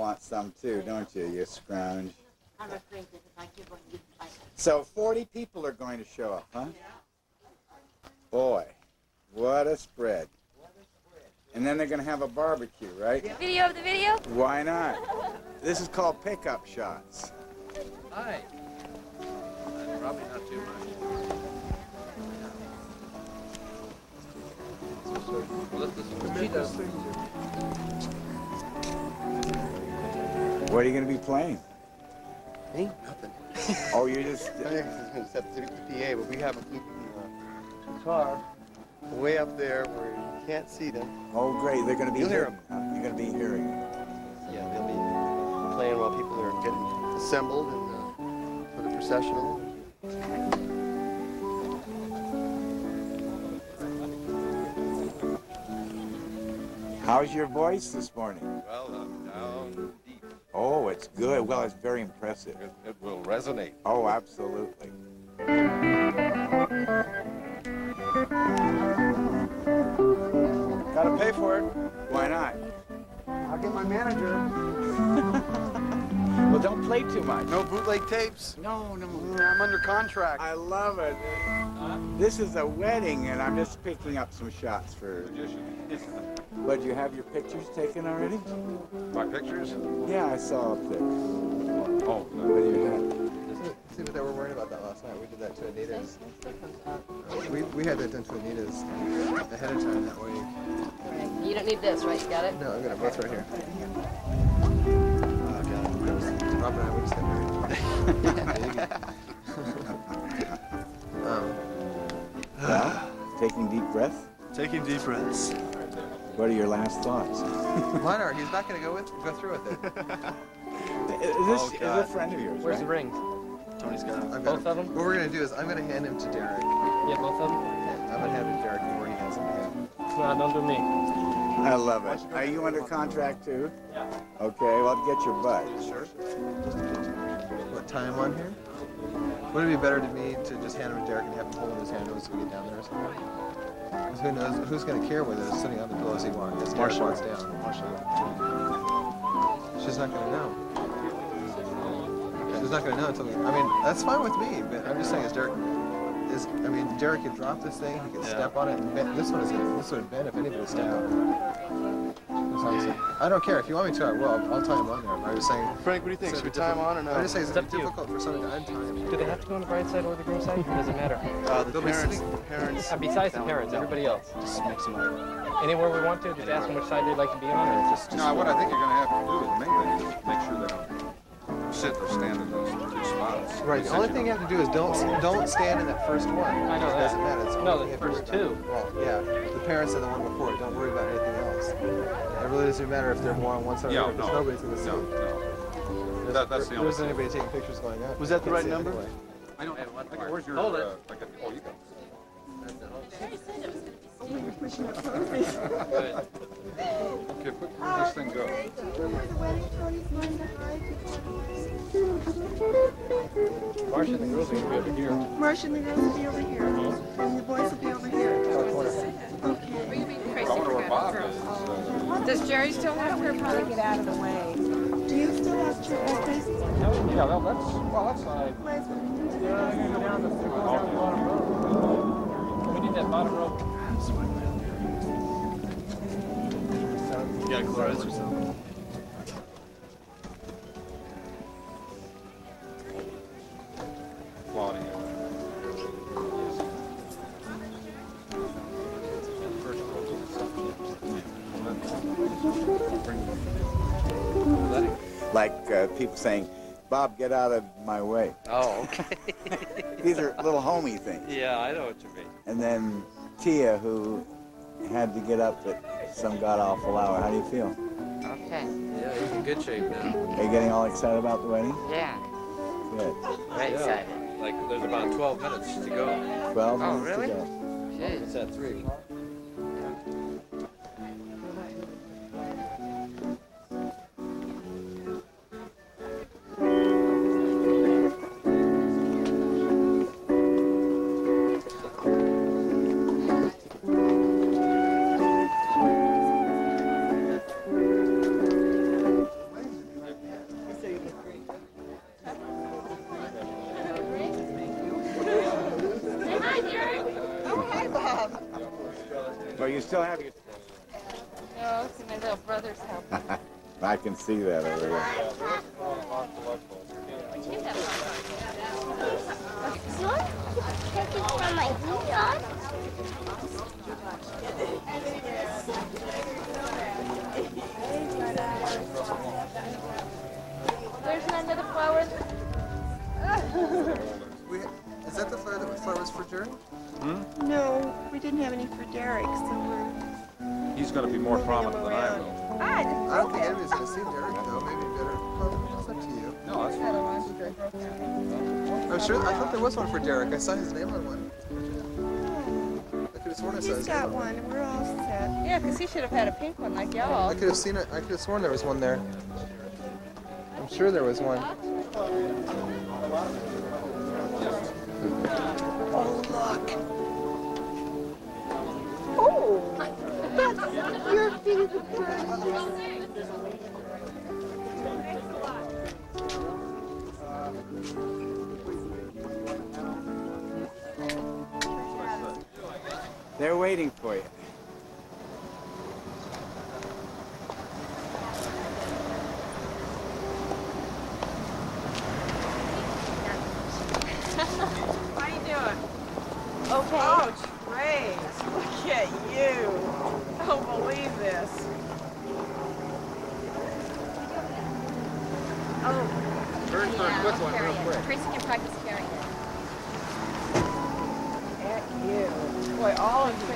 want some too, don't you, you scrounge? I'm afraid that if I give one, you can fight it. So 40 people are going to show up, huh? Boy, what a spread. And then they're going to have a barbecue, right? Video of the video? Why not? This is called pickup shots. Hi. Probably not too much. What are you going to be playing? Me? Nothing. Oh, you're just... I think it's going to set the PA, but we have a guitar way up there where you can't see them. Oh, great. They're going to be You'll hear hearing. You're going to be hearing. Yeah, they'll be playing while people are getting assembled and for the processional. How's your voice this morning? Well, I'm down deep. Oh, it's good. Well, it's very impressive. It will resonate. Oh, absolutely. Gotta pay for it. Why not? I'll get my manager. Well, don't play too much. No bootleg tapes. No, no. I'm under contract. I love it. This is a wedding, and I'm just picking up some shots for... But you have your pictures taken already? My pictures? Yeah, I saw up there. Oh, What do you have? See what they were worried about that last night. We did that to Anita's. We had that done to Anita's ahead of time that way. You don't need this, right? You got it? No, I'm gonna both right here. Oh God, Rob and I we just got married. Well, taking deep breath? Taking deep breaths. What are your last thoughts? Mine are. He's not gonna go through with it. Is a friend of yours, Where's right? the rings? Tony's got it. Both of them? What we're gonna do is I'm gonna hand him to Derek. Yeah, both of them? I'm gonna hand him to Derek before he has him again. No, don't do me. I love it. Are you under contract too? Yeah. Okay, well, get your butt. Sure. What time on here? Would it be better to me to just hand him to Derek and have him hold his hand as we get down there or something? 'Cause who knows? Who's gonna care whether it's sitting on the pillow as he walks? As Derek walks down. She's not gonna know. She's not gonna know until. I mean, that's fine with me, but I'm just saying, Derek could drop this thing, he could step on it, and bend. This would bend if anybody stepped on it. That's all I'm saying. I don't care. If you want me to, I will. I'll tie him on there. I was saying. Frank, what do you think? Should we tie him on or no? I'm just saying it's It's up to you. difficult for someone to untie him. Do they have to go on the bride side or the groom side? Or does it matter? The They'll be parents. sitting- Parents. Besides the parents, everybody else. Just mix them up. Anywhere we want to, just ask them which side they'd like to be on, or just... No, what I think you're going to have to do is mainly is make sure they don't sit or stand in those two spots. Right. The only thing you have to do is don't stand in that first one. I know It that. doesn't matter. It's No, only the if first you're- two. Well, yeah. The parents are the one before it. Don't worry about anything else. It really doesn't matter if they're more on one side or the Yeah, other. Because no. nobody's going to see. No. That's the There only isn't thing. anybody taking pictures going up. Was that the Can't right see it number? anyway. I don't have one. Where's your... Hold it. oh, you got Okay, where does this thing go? Marcia and the girls are going to be over here. Marcia and the girls will be over here, and the boys will be over here. I wonder where Bob is. Does Jerry still have her Try to get out of the way. Do you still have chairs? Yeah, well, that's like... Yeah, they're going to go down the bottom road. We need that bottom road. You got Clorets or something? Claudia. Like people saying, Bob, get out of my way. Oh, okay. These are little homey things. Yeah, I know what you mean. And then Tia, who had to get up at some god-awful hour. How do you feel? Okay. Yeah, he's in good shape now. Are you getting all excited about the wedding? Yeah, Good. very excited. Like, there's about 12 minutes to go. 12 Oh, minutes really? to go. Jeez. It's at 3 o'clock. still have your... No, see my little brother's help. I can see that over here. Taking from my heat on. There's none of the flowers. Is that the flowers for Jerry? No, we didn't have any for Derek, so He's going to be more prominent than I will. I don't think anybody's going to see Derek though. Maybe better. Well, it's up to you. No, that's fine. I'm sure. I thought there was one for Derek. I saw his name on one. I could have sworn I saw he's his name got on one. one. We're all set. Yeah, because he should have had a pink one like y'all. I could have seen it. I could have sworn there was one there. I'm sure there was one. Oh, look. Oh, that's your favorite person. They're waiting for you. How you doing? Okay. Oh, Trace, look at you. I don't believe this. Turn for a quick one, real quick. Tracy can practice carrying it. At you. Boy, all of you.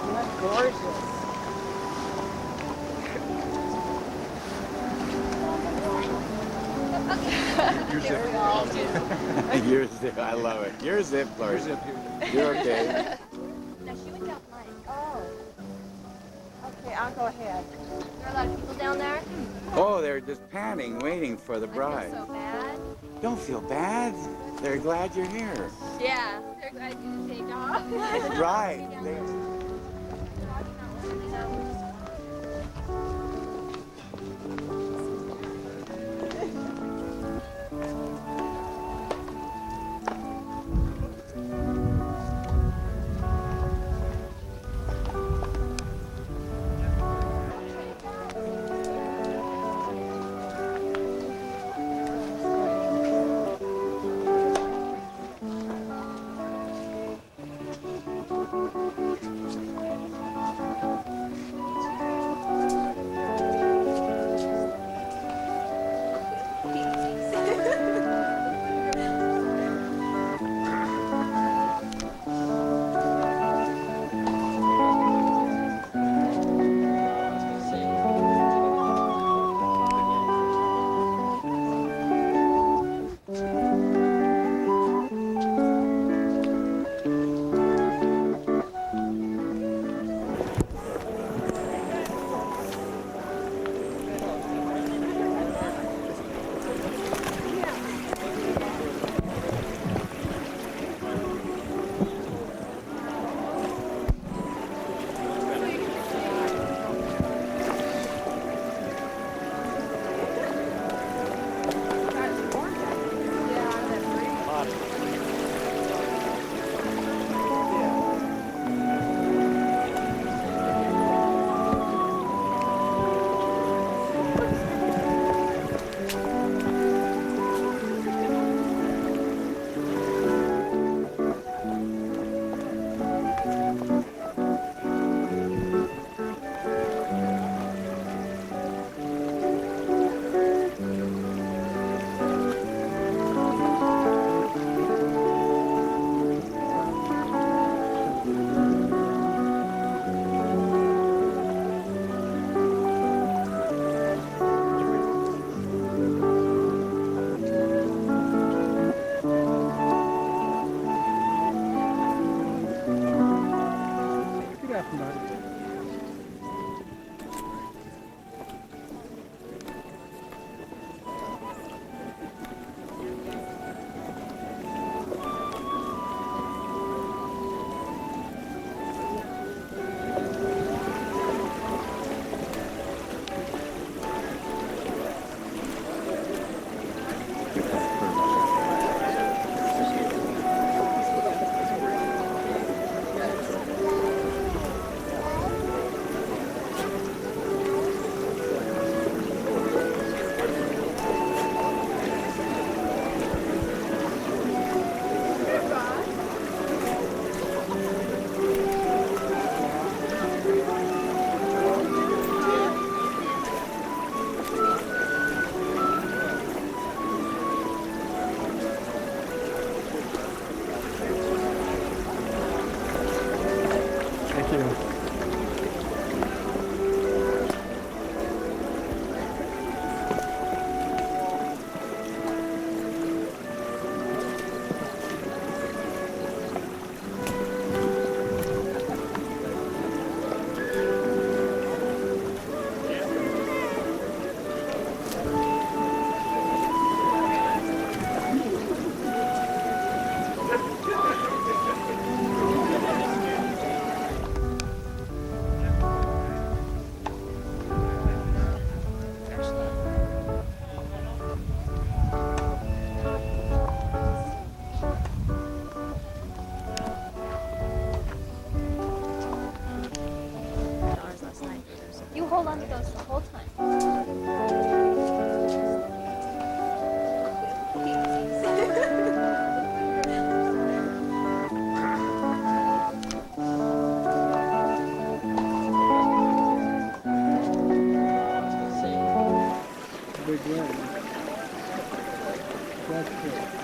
You look gorgeous. Your zip, I love it. Your zip, Lord. You're okay. No, she went down mine. Oh. Okay, I'll go ahead. There are a lot of people down there. Oh, they're just panting, waiting for the I bride. feel so bad. Don't feel bad. They're glad you're here. Yeah, they're glad you didn't take off. Right. hold on to those the whole time. Big red. That's good.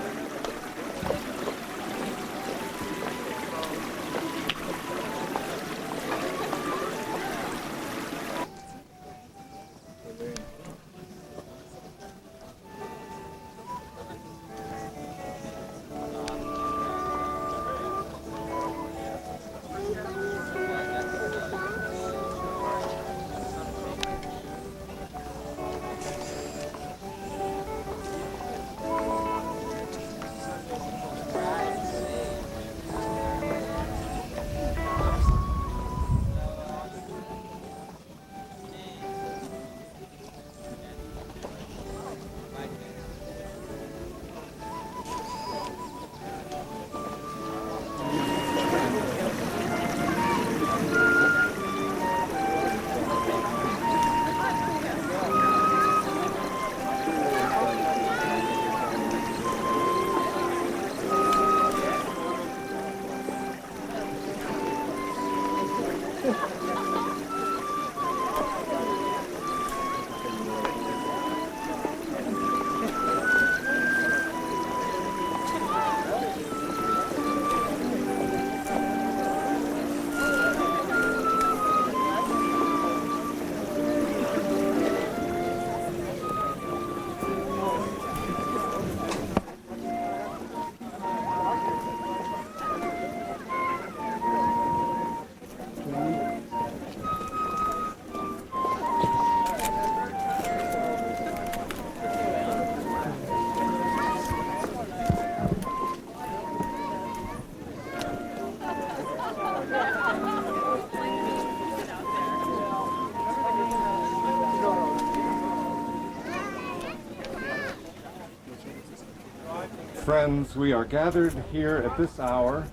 Friends, we are gathered here at this hour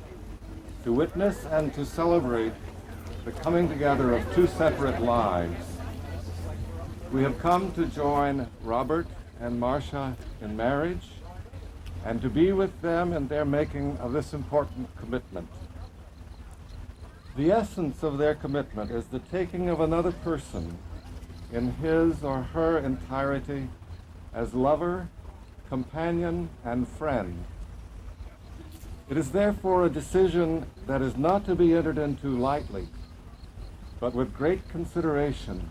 to witness and to celebrate the coming together of two separate lives. We have come to join Robert and Marcia in marriage and to be with them in their making of this important commitment. The essence of their commitment is the taking of another person in his or her entirety as lover, companion, and friend. It is therefore a decision that is not to be entered into lightly, but with great consideration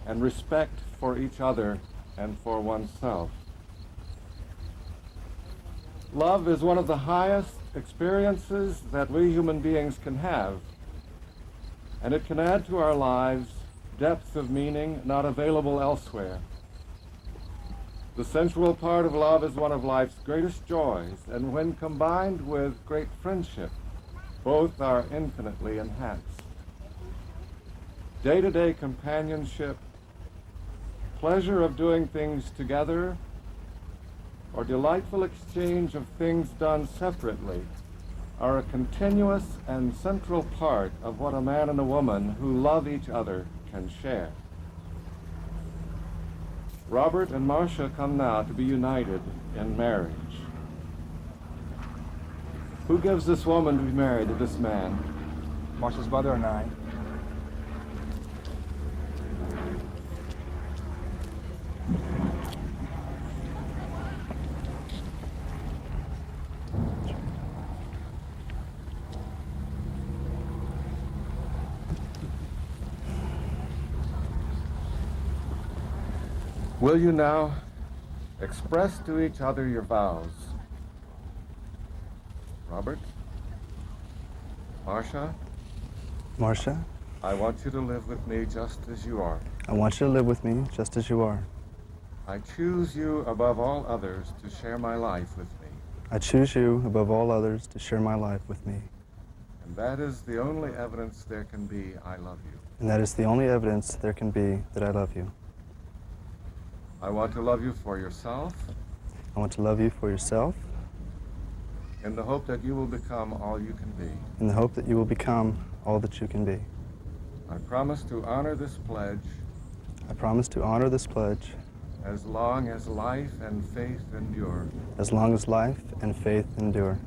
and respect for each other and for oneself. Love is one of the highest experiences that we human beings can have, and it can add to our lives depths of meaning not available elsewhere. The sensual part of love is one of life's greatest joys, and when combined with great friendship, both are infinitely enhanced. Day-to-day companionship, pleasure of doing things together, or delightful exchange of things done separately are a continuous and central part of what a man and a woman who love each other can share. Robert and Marcia come now to be united in marriage. Who gives this woman to be married to this man? Marcia's mother and I. Will you now express to each other your vows? Robert? Marcia? Marcia, I want you to live with me just as you are. I want you to live with me just as you are. I choose you above all others to share my life with me. I choose you above all others to share my life with me. And that is the only evidence there can be I love you. And that is the only evidence there can be that I love you. I want to love you for yourself, I want to love you for yourself, in the hope that you will become all you can be. in the hope that you will become all that you can be. I promise to honor this pledge I promise to honor this pledge as long as life and faith endure. as long as life and faith endure.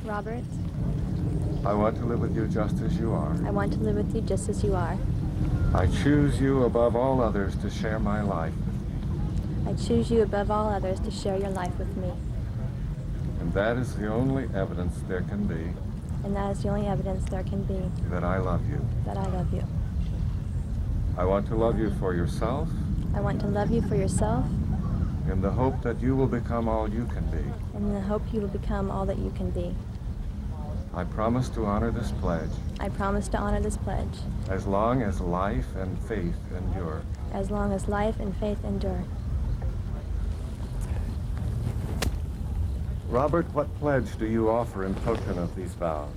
Robert, I want to live with you just as you are. I want to live with you just as you are. I choose you above all others to share my life with you. I choose you above all others to share your life with me. And that is the only evidence there can be And that is the only evidence there can be that I love you. that I love you. I want to love you for yourself I want to love you for yourself in the hope that you will become all you can be. and in the hope you will become all that you can be. I promise to honor this pledge I promise to honor this pledge as long as life and faith endure. as long as life and faith endure. Robert, what pledge do you offer in token of these vows?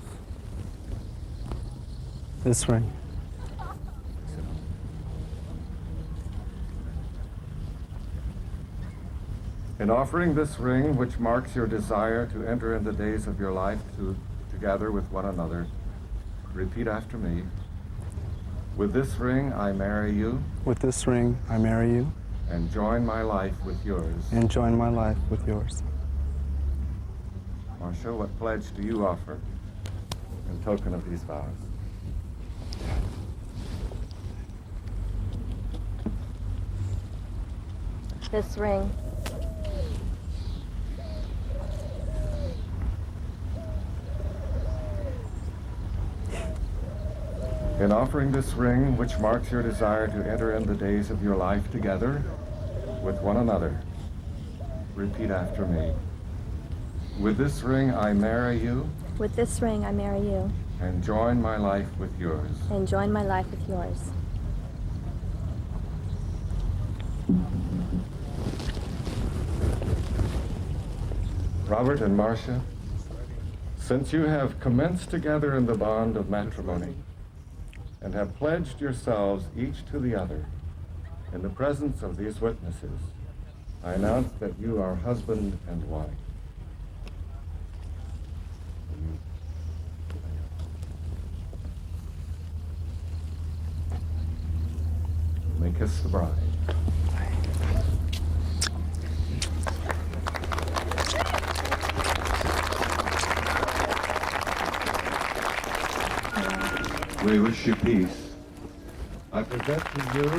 This ring. In offering this ring, which marks your desire to enter in the days of your life together with one another, repeat after me. With this ring, I marry you With this ring, I marry you and join my life with yours. and join my life with yours. Marcia, what pledge do you offer in token of these vows? This ring. In offering this ring, which marks your desire to enter in the days of your life together with one another, repeat after me. With this ring, I marry you With this ring, I marry you and join my life with yours. and join my life with yours. Robert and Marcia, since you have commenced together in the bond of matrimony and have pledged yourselves each to the other in the presence of these witnesses, I announce that you are husband and wife. You may kiss the bride. We wish you peace. I present to you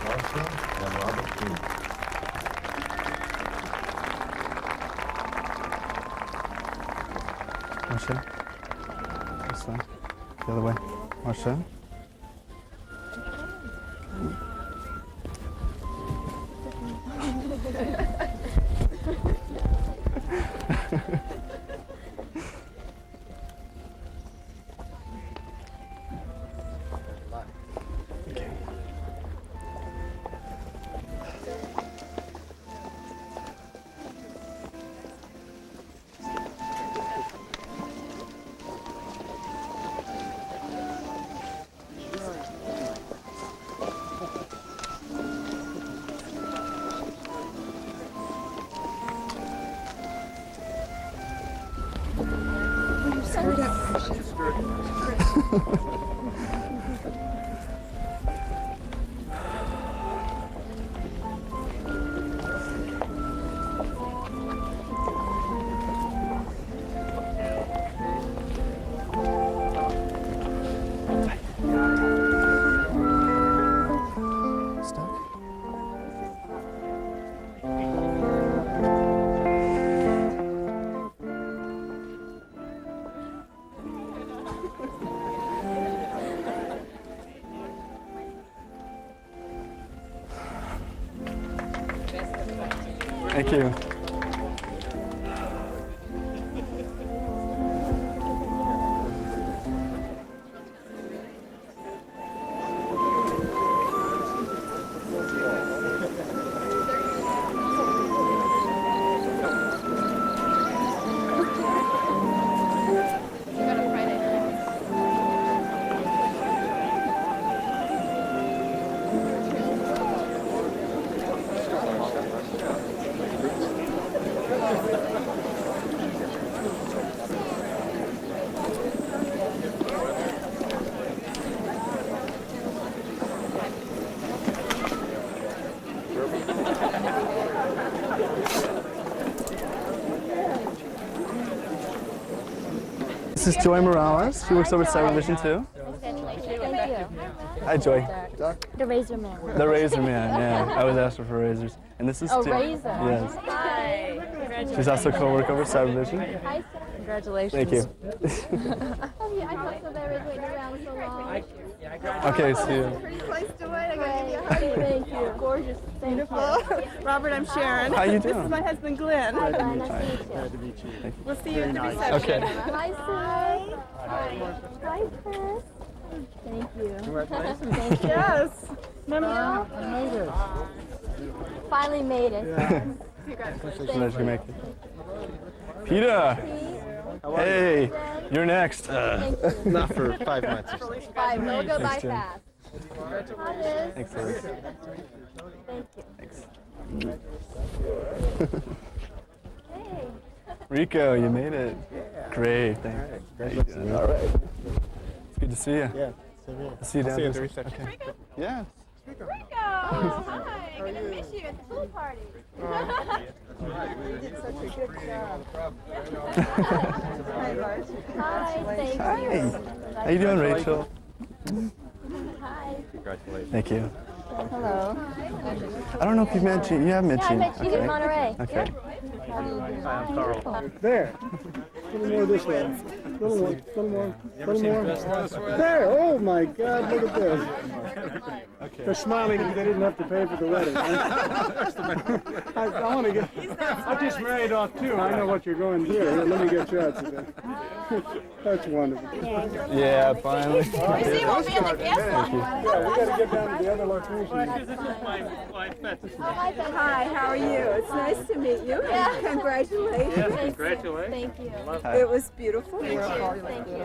Marcia and Robert Lee. Marcia. This way. The other way. Marcia. Thank you. This is Joy Morales. She works over at Cybervision too. Thank you. Hi, Joy. The Razor Man. The Razor Man, yeah. I was asked for razors. And this is Oh, Tim. Razor. Yes. Hi. She's also a co-worker over at Cybervision. Hi, sir. Congratulations. Thank you. I felt so bad waiting around so long. Okay, see you. Pretty place to wait. I gotta give you a hug. Thank you. Gorgeous. Thank you. Robert, I'm Sharon. How you This doing? is my husband, Glenn. Hi, nice to meet you. We'll see you at the reception. Okay. Hi, Sue. Hi, Chris. Thank you. Congratulations. Thank you. Yes. Finally made it. Glad you make it. Peter. Hey, you're next. Thank you. Not for 5 months or something. Bye. We'll go by Thanks, Tim. fast. Thanks, Liz. Thank you. Thanks. Hey. Rico, you made it. Great, thanks. How you doing? All right. It's good to see you. Yeah. See you down See you at there. the reception. Okay. Yeah. Rico. Hi. Good to miss you at the pool party. You did such a good job. Hi, Lars. Hi. Thank Hi. you. How you doing, Rachel? Hi. Thank you. Hello. I don't know if you've met Jean. You have met Yeah, I Jean. met you in Monterey. Okay. There. A little more this way. Little more. Little more. Little more. There. Oh my God! Look at this. They're smiling because they didn't have to pay for the wedding. I want to get. I just married off too. I know what you're going through. Here, let me get shots of it. That's wonderful. Yeah, finally. We see you won't be in the guest Thank you. Yeah, we got to get down to the other location. Hi, how are you? It's nice to meet you. Yeah. Congratulations. Congratulations. Thank you. It was beautiful. Thank you. Thank you.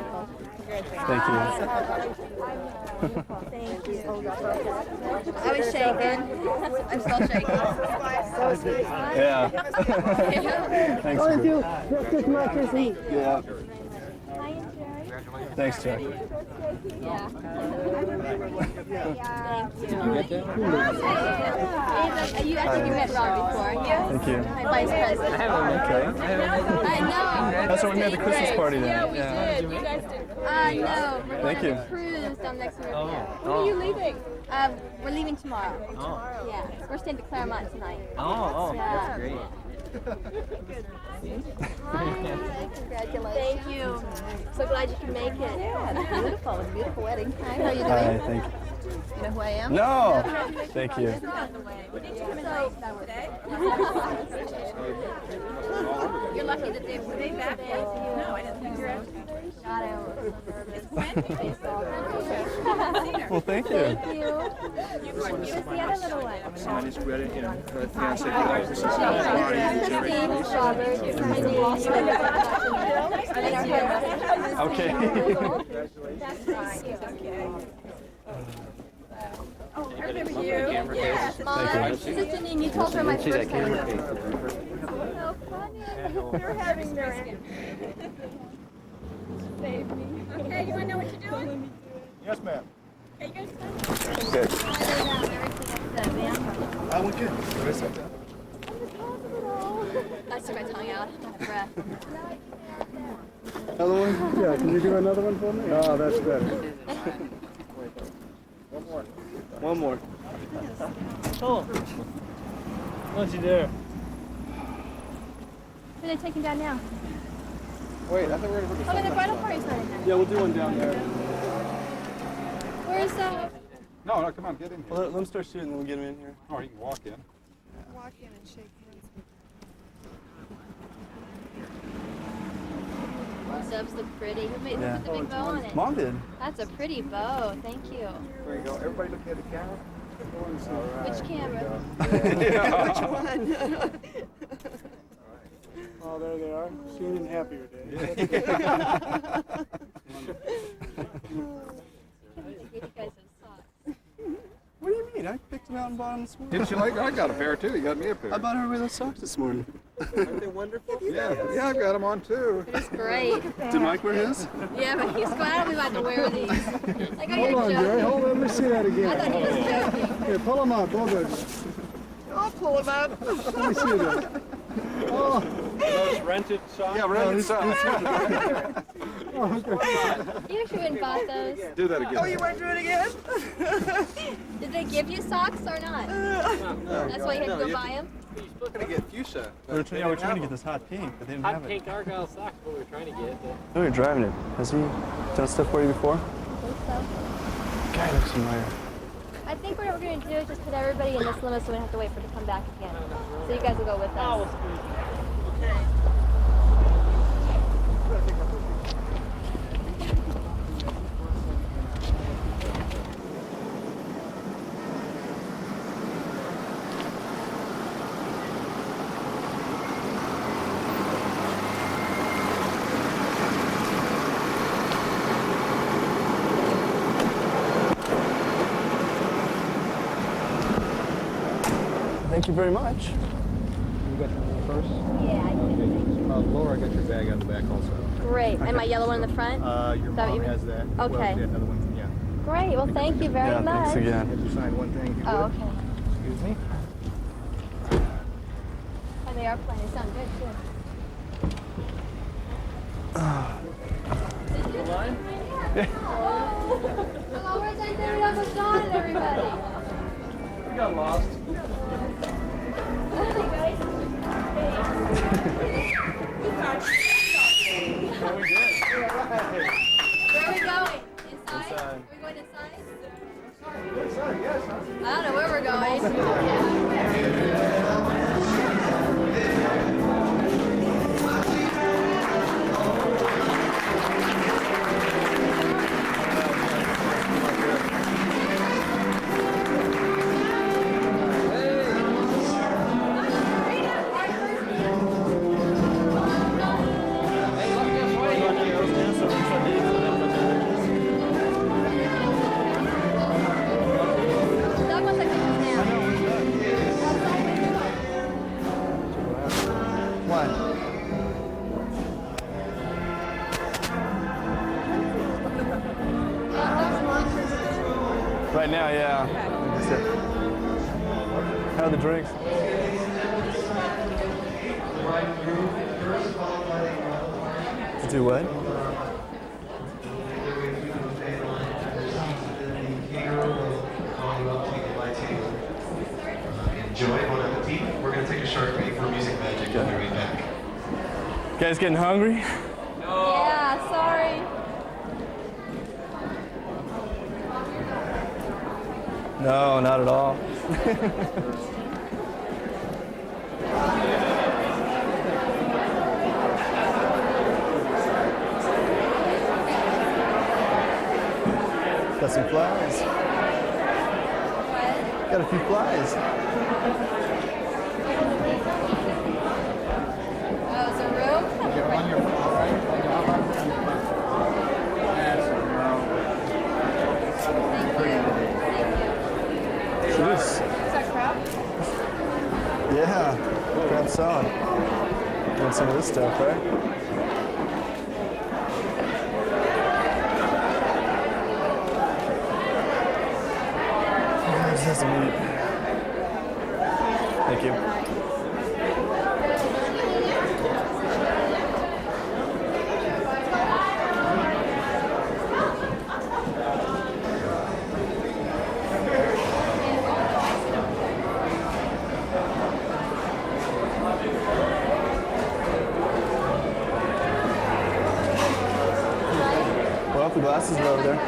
Thank you. I was shaking. I'm still shaking. Yeah. Thanks. Thank you. Just not this heat. Yeah. Hi, Jerry. Thanks, Jack. Yeah. Thank you. I think you met Ron before. Yes. Thank you. My vice president. Okay. I know. That's what we made at the Christmas party then. Yeah, we did. You guys did. No. We're Thank going you. on a cruise down next week. Oh. When are you leaving? We're leaving tomorrow. Oh. Yeah. We're staying at Claremont tonight. Oh, Yeah. that's great. Hi. Congratulations. Thank you. So glad you could make it. Yeah, beautiful. A beautiful wedding. Hi, how are you doing? Hi, thank you. You know who I am? No! Thank you. You're lucky that they put me back. No, I didn't think you were out. Well, thank you. Thank you. Who's the other little one? Christine, Robert, Okay. I remember you. Yes, Mom. Sister Janine, you told her my first time. So funny. They're having their save me. Okay, you want to know what you're doing? Yes, ma'am. Okay, you guys Good. I went good. What is that? I stuck my tongue out. I'm out of breath. Another one? Yeah, can you do another one for me? Oh, that's better. One more. Oh. What's he there? Who are they taking down now? Wait, I thought we were going to Oh, the bridal party's starting now. Yeah, we'll do one down there. Where's No, come on, get in here. Well, let them start shooting and we'll get them in here. Or you can walk in. Walk in and shake hands. Those look pretty. Who made Yeah. put the big bow on it? Mom did. That's a pretty bow. Thank you. There you go. Everybody looking at the camera. Which camera? Which one? Oh, there they are. Seen in happier days. I gave you guys those socks. What do you mean? I picked went out and bought them this morning. Didn't you like? I got a pair too. You got me a pair. I bought everybody those socks this morning. Aren't they wonderful? Yeah, I've got them on too. It's great. Did Mike wear his? Yeah, but he's going, I don't about to wear these. Like, are Hold you on, Jerry. joking? Hold on. Let me see that I again. thought he was joking. Here, pull them up. Both of them. I'll pull them out. Let me see that. Oh, Those rented socks. Yeah, rented socks. You actually went and bought those. Do that again. Oh, you want to do it again? Did they give you socks or not? That's why you had to go buy them? You're still gonna get fuchsia. We're trying to get this hot pink, but they didn't have Hot it. pink Argyle socks, what we were trying to get. No, you're driving it. Has he done stuff for you before? I think so. Guy looks familiar. I think what we're going to do is just put everybody in this limo so we don't have to wait for it to come back again. So you guys will go with us. Thank you very much. You got the first? Yeah, I think. Laura, I got your bag on the back also. Great. And my yellow one in the front? Your Is that what mom you mean? has that. Okay. Well, yeah, another one, yeah. Great. Well, thank you very Yeah, much. thanks again. Have you sign one thing? If you Oh, would? okay. Excuse me? And they are playing. They sound good, too. Did you? Yeah. Hello, where's that David Uncle John and everybody? We got lost. Where are we going? Inside? Are we going inside? I don't know where we're going. That one's like a snap. Why? Right now, yeah. That's it. How are the drinks? To do what? Enjoy, bon appetit. We're going to take a short break for music magic. We'll be right back. You guys getting hungry? Yeah, sorry. No, not at all. Got some flies. Got a few flies. Oh, is there room? Thank you. Jeez. Is that crab? Yeah. Grab some. Want some of this stuff, right? This has some meat. Thank you. Well, the glasses are over there.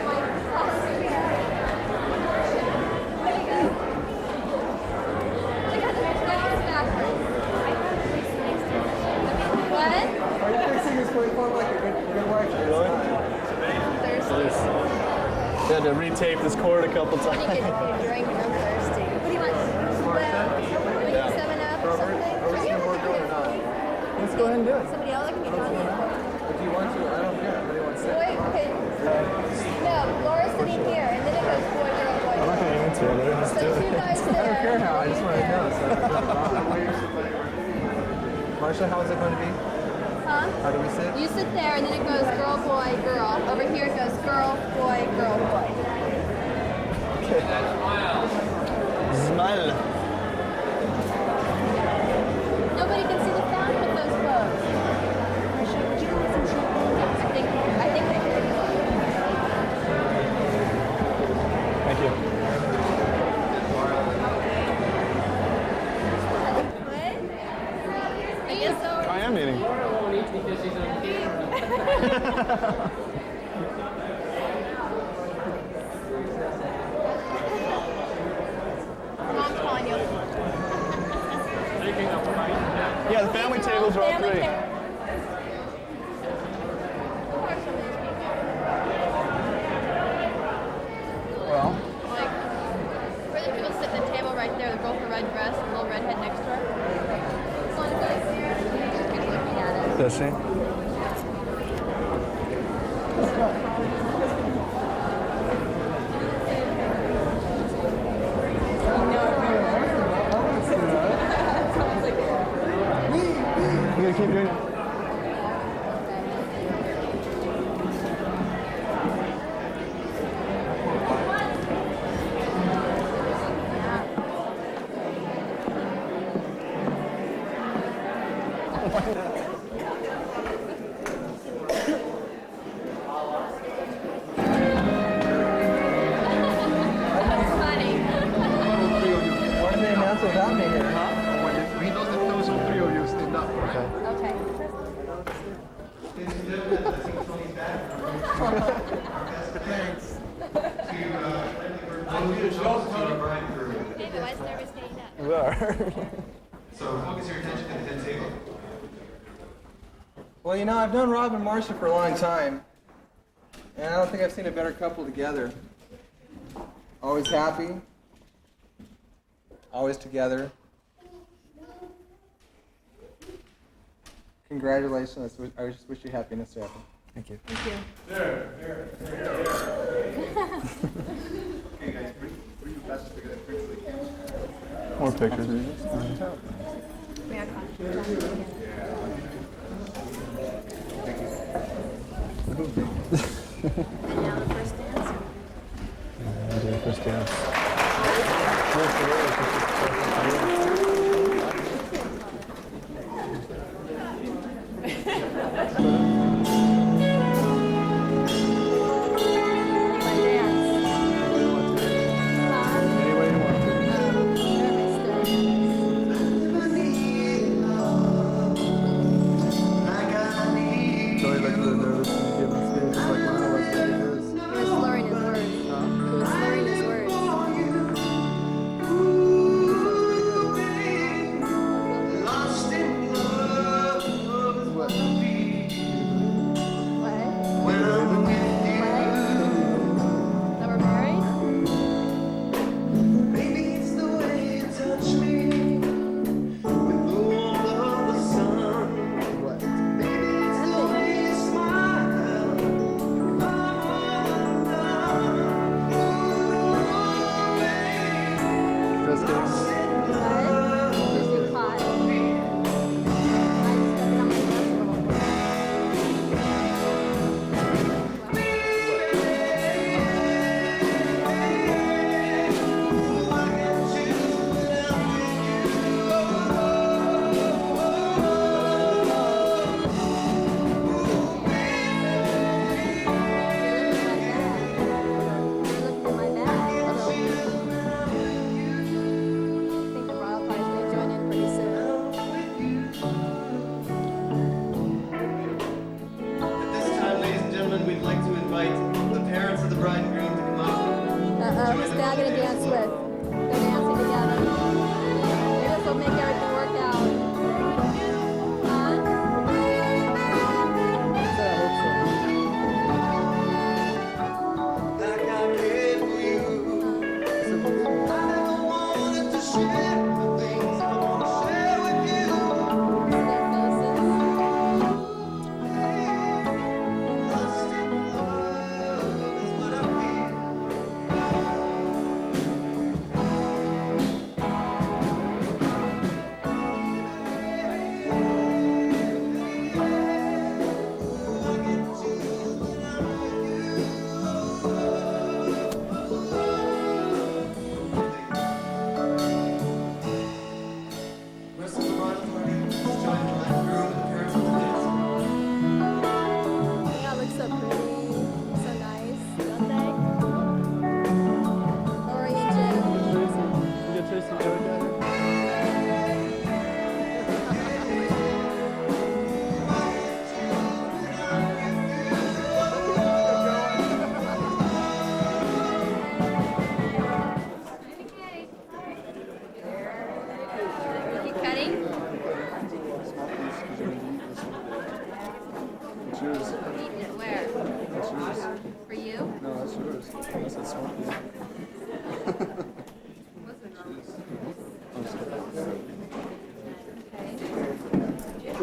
What? Are you fixing this way for like a good wife? Thirsty. Had to retape this cord a couple I need to times. get a drink and I'm thirsty. What do you want? We need 7-Up or something? Let's go ahead and do it. Somebody else can be drunk. If you want to, I don't care. What do you want to say? Wait, okay. No, Laura's sitting here, and then it goes boy, girl, boy, I'm not gonna answer it. Let's just do it. I don't care how. I just want to know. So Marsha, how is it going to be? Huh? How do we sit? You sit there, and then it goes girl, boy, girl. Over here it goes girl, boy, girl, boy. Smile. Nobody can see the sound with those clothes. I think they did. Thank you. I guess so. I am eating. won't eat because she's on Mom's calling you. Yeah, the family tables are all Family three. table. Who are some of these people? Well, Like, where the people sit at the table right there, the girl with the red dress, and the little redhead next to her. This one goes there. She's just looking at it. Does she? You gonna keep doing it? That's funny. why did they announce it without me here, huh? We know that there was all three of you stand up. Okay. Okay. David, why is everybody standing up? We are. So focus your attention to the head table. Well, you know, I've known Rob and Marcia for a long time, and I don't think I've seen a better couple together. Always happy, always together. Congratulations. I just wish you happiness to happen. Thank you. Thank you. Okay, guys, bring your glasses together quickly. More pictures. May I call? And now the first dance. Do the first dance. My dance. Anyway you want to. Joey looked really nervous and giving speech just like mine was. He was slurring his words. He was slurring his words.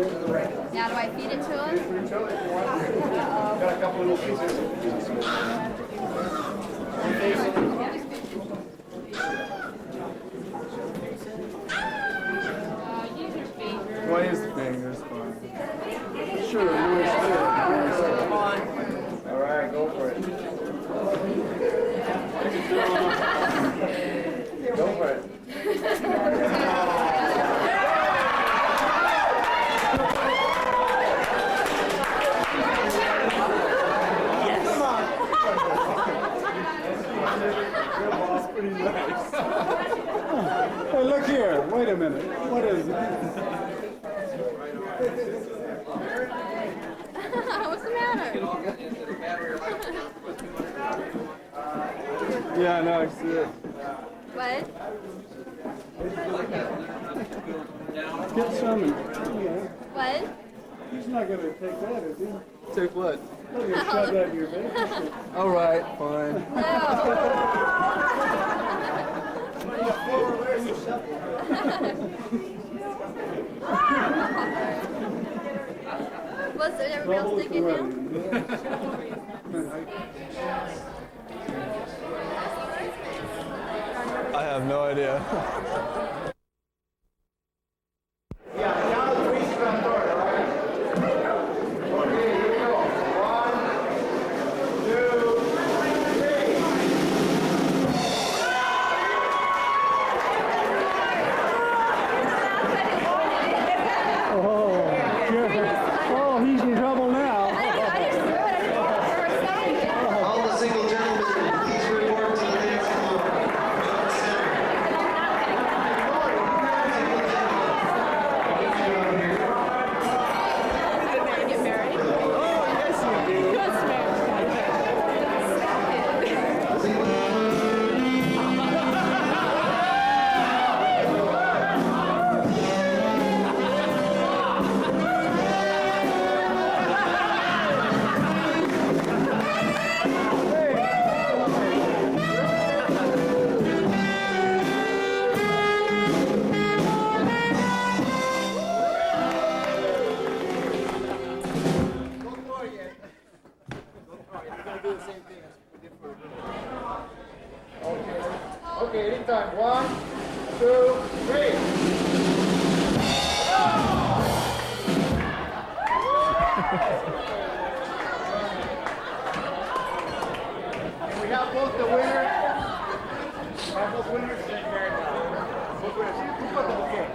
Now do I feed it to him? Got a couple little pieces. Use your fingers. Why is the fingers fine? Sure, nice fit. All right, go for it. Go for it. That's pretty nice. Hey, look here. Wait a minute. What is it? What's the matter? Yeah, I know. I see it. What? Let's get some. Yeah. What? He's not going to take that, is he? Take what? He's going to shove that in your face. All right, fine. What's it? Everybody else thinking now? I have no idea. Oh, he's in trouble now. All the single gentlemen, please report to the dance floor. Okay, anytime. 1, 2, 3. And we have both the winner. We have both winners. Both winners. Who got the bouquet?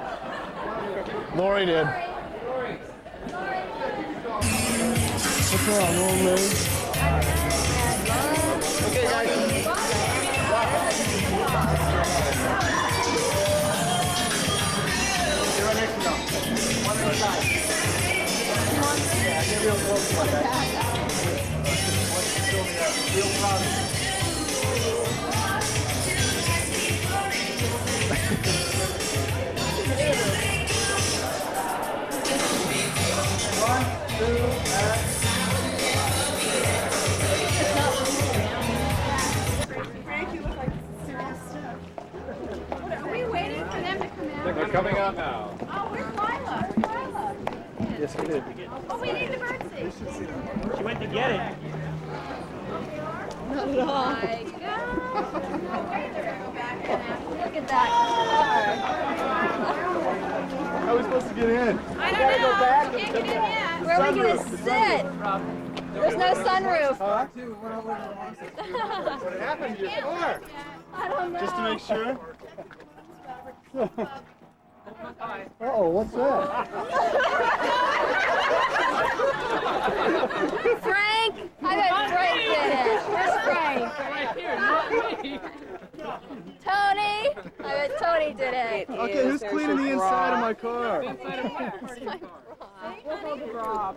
Lori did. What's wrong, old lady? Stay right next to them. One at a time. Yeah, get real close like that. Real proud of you. One, two, Frank, you look like serious stuff. Are we waiting for them to come out? They're coming out now. Oh, where's Lila? Where's Lila? Yes, we did. Oh, we need the birdseed. She went to get it. Oh my God. Look at that. How are we supposed to get in? I don't know. Can't get in yet. Where are we going to sit? There's no sunroof. What happened to your car? I don't know. Just to make sure. Uh-oh, what's that? Frank! I bet Frank did it. Where's Frank? Right here, not me. Tony! I bet Tony did it. Okay, who's cleaning the inside of my car? We'll hold the bra.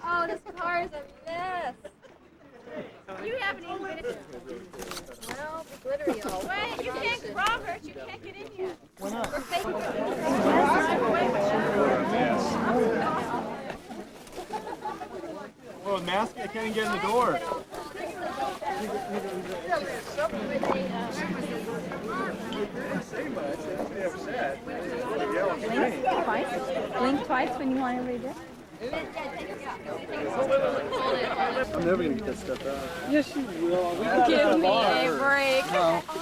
Oh, this car is a mess. You haven't even been in. Well, the glittery all. Wait, you can't, Robert, you can't get in yet. Why not? We're faking Well, mask, I can't even get in the door. They twice? Blink twice when you want to read it? I'm never gonna get that stuff out. Yes, you will. Give me a break.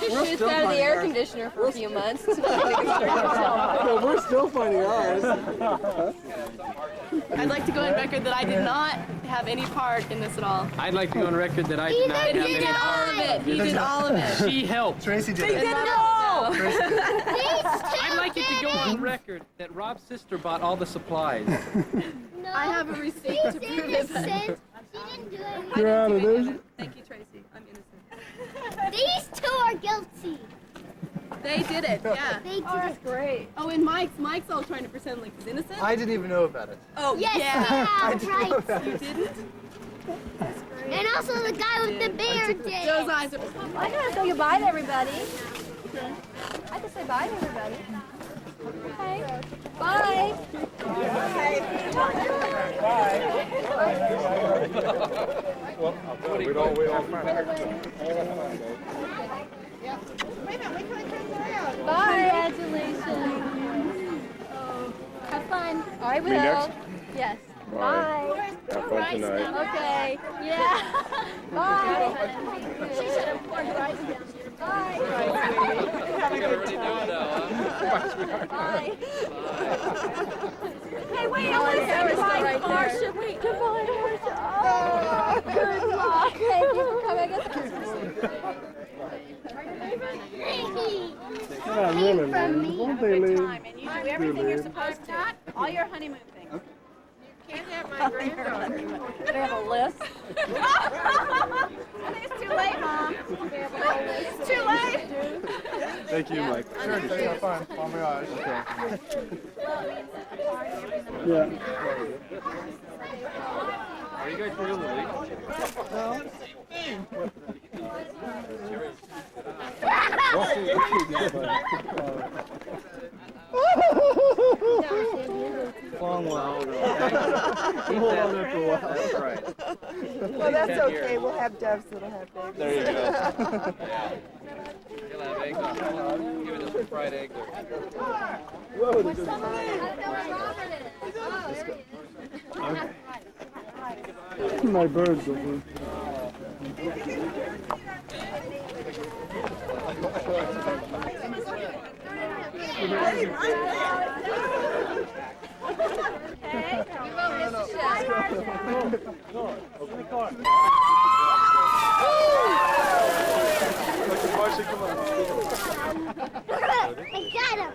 Just shoot out of the air conditioner for a few months. No, we're still finding ours. I'd like to go on record that I did not have any part in this at all. I'd like to go on record that I did not have any All of it. He did all of it. She helped. Tracy did it. did it all. I'd like it to go on record that Rob's sister bought all the supplies. I have a receipt to prove it. You're out of this. Thank you, Tracy. I'm innocent. These two are guilty. They did it, yeah. They did. That's great. Oh, and Mike's all trying to pretend like he's innocent. I didn't even know about it. Oh, Yes, yeah. right. You didn't? And also the guy with the bear did. Those eyes are... I gotta say goodbye to everybody. I can say bye to everybody. Okay. Bye. Bye. Congratulations. Have fun. I will. next? Yes. Bye. Have fun tonight. Okay. Yeah. Bye. She should have poured the rice down. Bye. Bye. Hey, wait, I want to say goodbye to Marcia. Wait, goodbye, Marcia. Oh, good luck. Thank you for coming. Yeah, really, man. Won't they leave? And you do everything you're supposed to. All your honeymoon things. Can't have my granddaughter. They have a list. I think it's too late, Mom. It's too late. Thank you, Mike. Sure, have fun. Bon voyage. Okay. Yeah. Are you guys really late? Long while. Hold on there for a while. That's right. Well, that's okay. We'll have doves that'll have babies. There you go. Yeah. You'll have eggs on. Give it us some fried eggs. Whoa, I don't know where Robert is. Oh, there he is. my birds over. I got him.